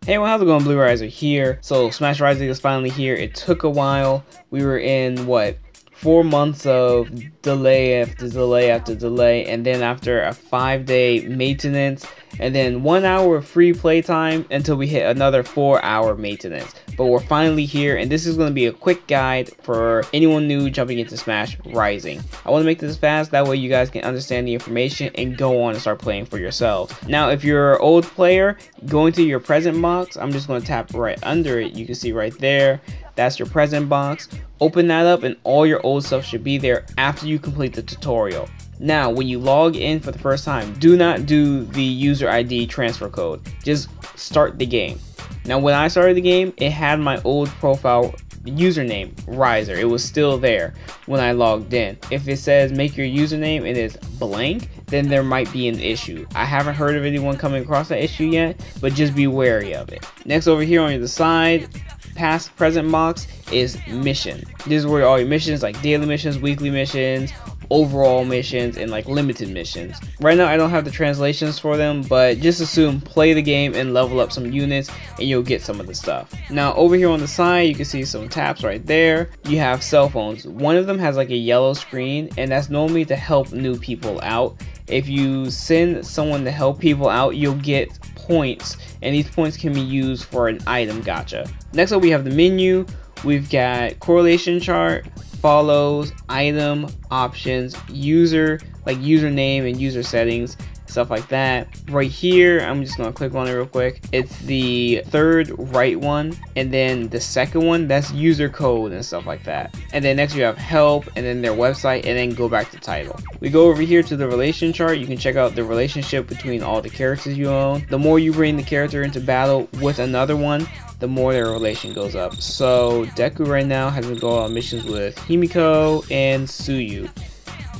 Hey, well, how's it going? Blue Riser here. So Smash Rising is finally here. It took a while. We were in what, 4 months of delay after delay after delay, and then after a 5-day maintenance, and then 1 hour of free playtime until we hit another 4-hour maintenance. But we're finally here, and this is going to be a quick guide for anyone new jumping into Smash Rising. I want to make this fast, that way you guys can understand the information and go on and start playing for yourselves. Now, if you're an old player, go into your present box. I'm just going to tap right under it. You can see right there, that's your present box. Open that up and all your old stuff should be there after you complete the tutorial. Now, when you log in for the first time, do not do the user ID transfer code. Just start the game. Now, when I started the game, it had my old profile username, Riser. It was still there when I logged in. If it says make your username and it's blank, then there might be an issue. I haven't heard of anyone coming across that issue yet, but just be wary of it. Next, over here on the side, past present box is mission. This is where all your missions, like daily missions, weekly missions, overall missions, and like limited missions. Right now I don't have the translations for them, but just assume play the game and level up some units and you'll get some of the stuff. Now over here on the side, you can see some taps right there. You have cell phones. One of them has like a yellow screen, and that's normally to help new people out. If you send someone to help people out, you'll get points, and these points can be used for an item gacha. Next up, we have the menu. We've got correlation chart, follows, item, options, user, like username and user settings, stuff like that. Right here, I'm just gonna click on it real quick. It's the third right one, and then the second one, that's user code and stuff like that. And then next you have help, and then their website, and then go back to title. We go over here to the relation chart. You can check out the relationship between all the characters you own. The more you bring the character into battle with another one, the more their relation goes up. So Deku right now has been going on missions with Himiko and Suyu.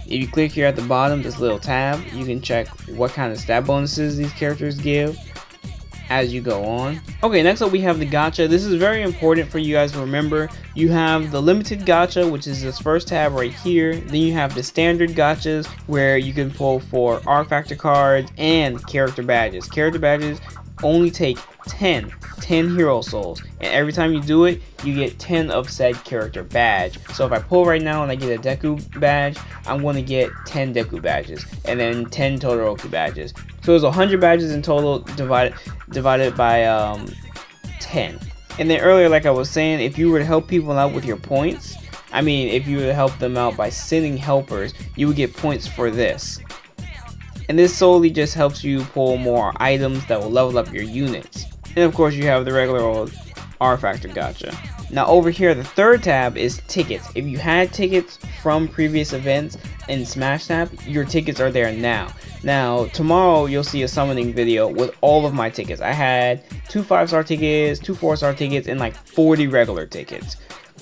If you click here at the bottom, this little tab, you can check what kind of stat bonuses these characters give as you go on. Okay, next up we have the gacha. This is very important for you guys to remember. You have the limited gacha, which is this first tab right here. Then you have the standard gachas, where you can pull for R Factor cards and character badges. Character badges only take 10 hero souls, and every time you do it, you get 10 of said character badge. So if I pull right now and I get a Deku badge, I'm going to get 10 Deku badges, and then 10 Todoroki badges. So there's 100 badges in total, divided by 10. And then earlier, like I was saying, if you were to help people out with your points, I mean, if you were to help them out by sending helpers, you would get points for this. And this solely just helps you pull more items that will level up your units. And of course you have the regular old R Factor gacha. Now over here, the third tab is tickets. If you had tickets from previous events in Smash tab, your tickets are there now. Now tomorrow you'll see a summoning video with all of my tickets. I had 2 5-star tickets, 2 4-star tickets, and like 40 regular tickets.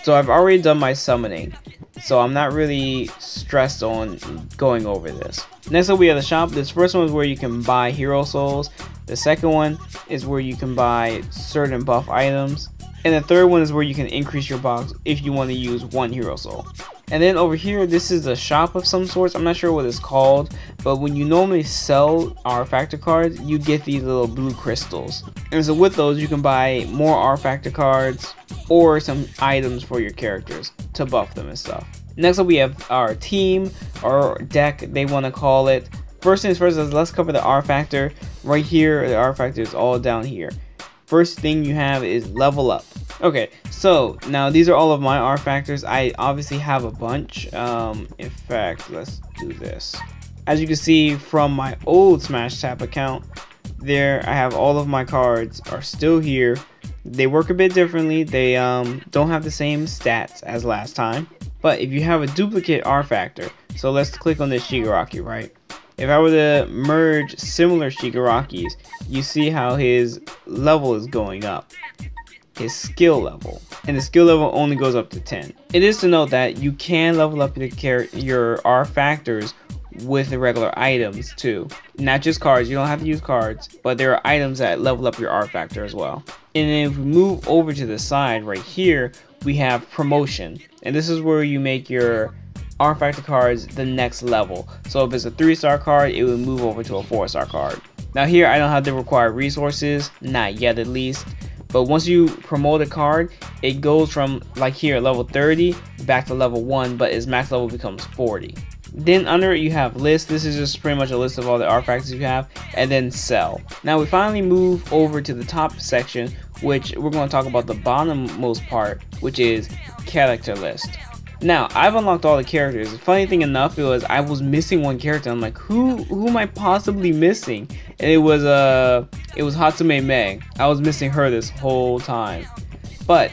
So I've already done my summoning, so I'm not really stressed on going over this. Next up we have the shop. This first one is where you can buy hero souls. The second one is where you can buy certain buff items. And the third one is where you can increase your box if you want to use 1 hero soul. And then over here, this is a shop of some sorts. I'm not sure what it's called, but when you normally sell R Factor cards, you get these little blue crystals. And so with those, you can buy more R Factor cards or some items for your characters to buff them and stuff. Next up, we have our team or deck, they want to call it. First things first, let's cover the R Factor. Right here, the R Factor is all down here. First thing you have is level up. Okay, so now these are all of my R Factors. I obviously have a bunch. In fact, let's do this. As you can see from my old Smash Tap account, there I have all of my cards are still here. They work a bit differently. They don't have the same stats as last time. But if you have a duplicate R Factor, so let's click on this Shigaraki, right? If I were to merge similar Shigarakis, you see how his level is going up. His skill level. And the skill level only goes up to 10. It is to note that you can level up your R Factors with the regular items too. Not just cards, you don't have to use cards, but there are items that level up your R Factor as well. And then if we move over to the side right here, we have promotion. And this is where you make your R Factor cards the next level. So if it's a 3-star card, it would move over to a 4-star card. Now here I don't have the required resources, not yet at least. But once you promote a card, it goes from like here level 30 back to level 1, but its max level becomes 40. Then under it you have list. This is just pretty much a list of all the artifacts you have, and then sell. Now we finally move over to the top section, which we're going to talk about the bottommost part, which is character list. Now I've unlocked all the characters. The funny thing enough was I was missing one character. I'm like, who am I possibly missing? And it was Hatsume Meg. I was missing her this whole time. But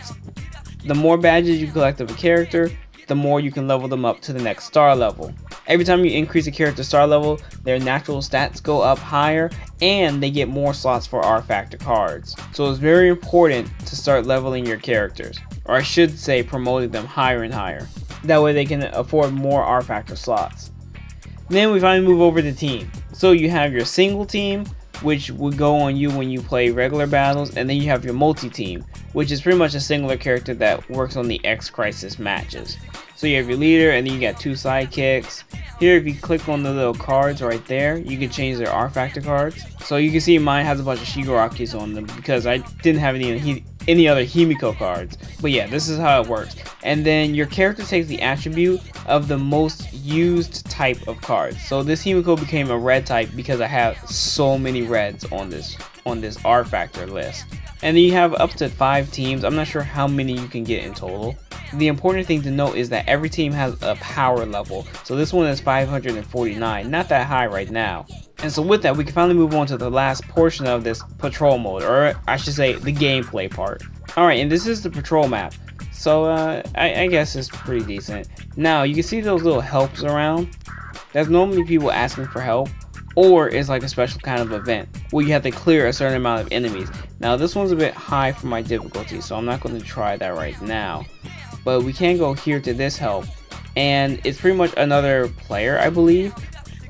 the more badges you collect of a character, the more you can level them up to the next star level. Every time you increase a character star level, their natural stats go up higher and they get more slots for R factor cards. So it's very important to start leveling your characters, or I should say promoting them higher and higher. That way they can afford more R factor slots. Then we finally move over to team. So you have your single team, which would go on you when you play regular battles, and then you have your multi-team, which is pretty much a singular character that works on the X Crisis matches. So you have your leader, and then you got two sidekicks. Here, if you click on the little cards right there, you can change their R factor cards. So you can see mine has a bunch of Shigarakis on them because I didn't have any other Himiko cards. But yeah, this is how it works. And then your character takes the attribute of the most used type of cards. So this Himiko became a red type because I have so many reds on this R factor list. And then you have up to 5 teams. I'm not sure how many you can get in total. The important thing to note is that every team has a power level. So this one is 549, not that high right now. And so with that, we can finally move on to the last portion of this patrol mode, or I should say the gameplay part. Alright, and this is the patrol map. So I guess it's pretty decent. Now you can see those little helps around. That's normally people asking for help, or it's like a special kind of event where you have to clear a certain amount of enemies. Now this one's a bit high for my difficulty, so I'm not going to try that right now. But we can go here to this help, and it's pretty much another player, I believe,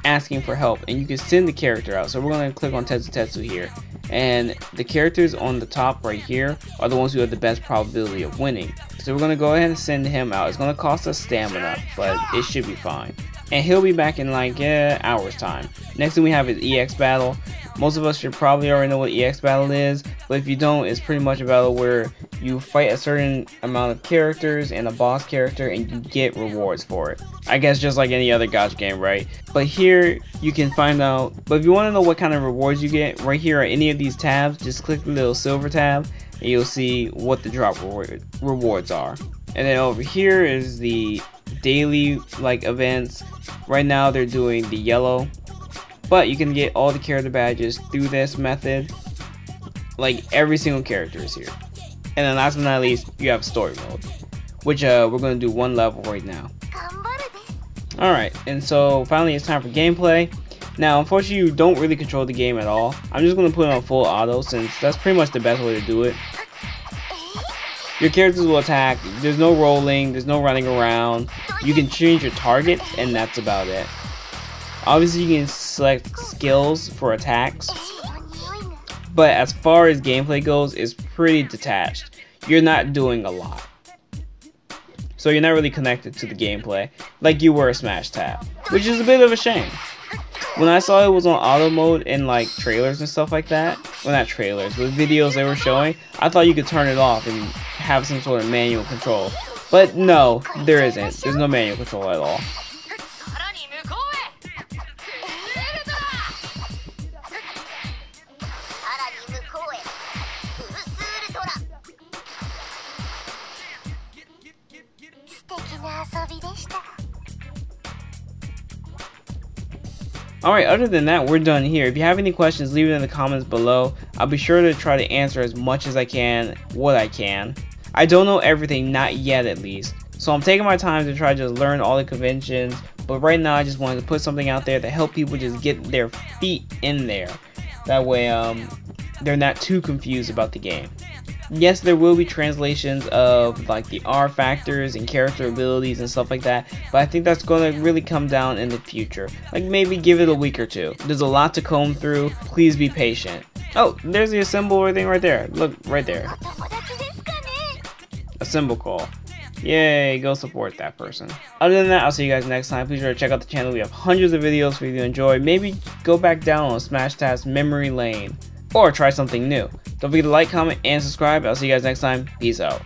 asking for help, and you can send the character out. So we're going to click on Tetsu here, and the characters on the top right here are the ones who have the best probability of winning. So we're going to go ahead and send him out. It's going to cost us stamina, but it should be fine. And he'll be back in like hours time. Next thing we have is EX battle. Most of us should probably already know what EX battle is, but if you don't, it's pretty much a battle where you fight a certain amount of characters and a boss character and you get rewards for it. I guess just like any other gacha game, right? But here you can find out, but if you want to know what kind of rewards you get, right here are any of these tabs, just click the little silver tab and you'll see what the drop rewards are. And then over here is the daily like events. Right now they're doing the yellow, but you can get all the character badges through this method. Like every single character is here. And then last but not least, you have story mode, which we're going to do one level right now. Alright, and so finally it's time for gameplay. Now unfortunately you don't really control the game at all. I'm just going to put it on full auto since that's pretty much the best way to do it. Your characters will attack, there's no rolling, there's no running around. You can change your target and that's about it. Obviously you can select skills for attacks, but as far as gameplay goes, it's pretty detached. You're not doing a lot, so you're not really connected to the gameplay like you were a Smash Tab, which is a bit of a shame. When I saw it was on auto mode in like trailers and stuff like that, well not trailers, but videos they were showing, I thought you could turn it off and have some sort of manual control. But no, there isn't. There's no manual control at all. Alright, other than that, we're done here. If you have any questions, leave it in the comments below. I'll be sure to try to answer as much as I can, what I can. I don't know everything, not yet at least. So I'm taking my time to try to just learn all the conventions. But right now I just wanted to put something out there to help people just get their feet in there. That way they're not too confused about the game. Yes, there will be translations of like the R factors and character abilities and stuff like that, but I think that's going to really come down in the future. Like maybe give it a week or two. There's a lot to comb through. Please be patient. Oh, there's the symbol thing right there. Look, right there. A symbol call. Yay, go support that person. Other than that, I'll see you guys next time. Please sure to check out the channel. We have hundreds of videos for you to enjoy. Maybe go back down on Smash Tab's memory lane or try something new. Don't forget to like, comment, and subscribe. I'll see you guys next time. Peace out.